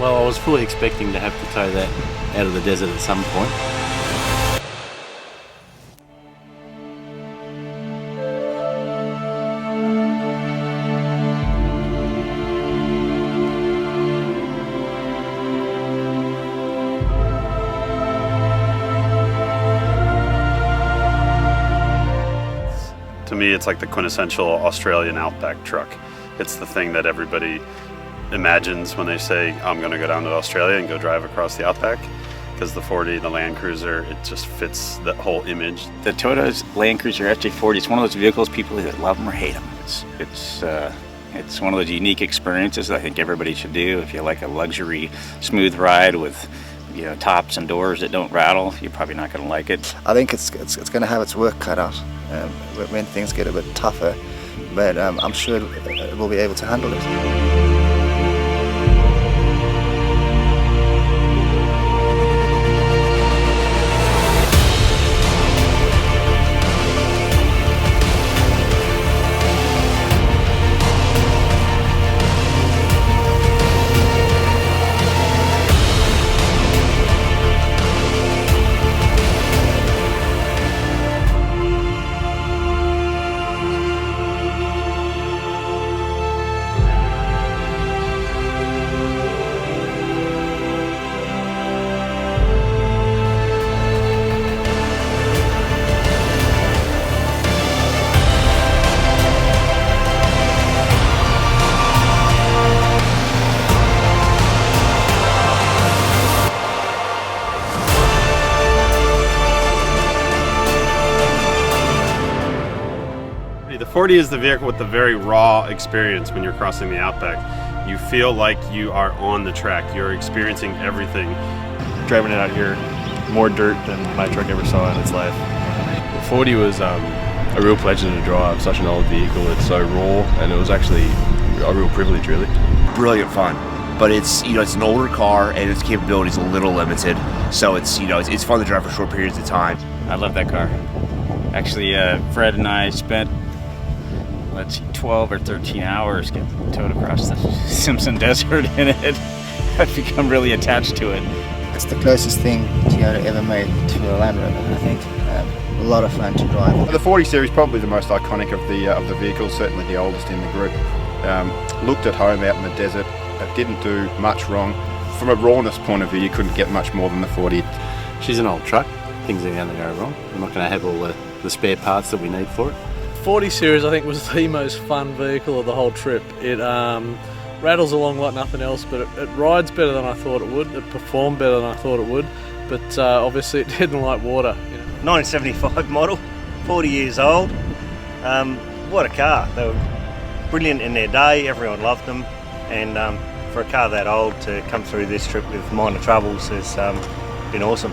Well, I was fully expecting to have to tow that out of the desert at some point. To me, it's like the quintessential Australian outback truck. It's the thing that everybody imagines when they say, I'm going to go down to Australia and go drive across the outback, because the 40, the Land Cruiser, it just fits that whole image. The Toyota's Land Cruiser SJ40, it's one of those vehicles people either love them or hate them. It's one of those unique experiences that I think everybody should do. If you like a luxury, smooth ride with tops and doors that don't rattle, you're probably not going to like it. I think it's going to have its work cut out when things get a bit tougher, but I'm sure it will be able to handle it. The 40 is the vehicle with the very raw experience when you're crossing the outback. You feel like you are on the track. You're experiencing everything. Driving it out here, more dirt than my truck ever saw in its life. The 40 was a real pleasure to drive. Such an old vehicle. It's so raw, and it was actually a real privilege, really. Brilliant fun, but it's it's an older car and its capabilities a little limited. So it's it's fun to drive for short periods of time. I love that car. Actually, Fred and I spent 12 or 13 hours getting towed across the Simpson Desert in it. I've become really attached to it. It's the closest thing Toyota ever made to a Land Rover, I think. A lot of fun to drive. The 40 series probably the most iconic of the vehicles, certainly the oldest in the group. Looked at home out in the desert, didn't do much wrong. From a rawness point of view, you couldn't get much more than the 40. She's an old truck. Things are going to go wrong. We're not going to have all the spare parts that we need for it. 40 series I think was the most fun vehicle of the whole trip. It rattles along like nothing else, but it rides better than I thought it would. It performed better than I thought it would, but obviously it didn't like water. 1975 model, 40 years old. What a car. They were brilliant in their day, everyone loved them, and for a car that old to come through this trip with minor troubles has been awesome.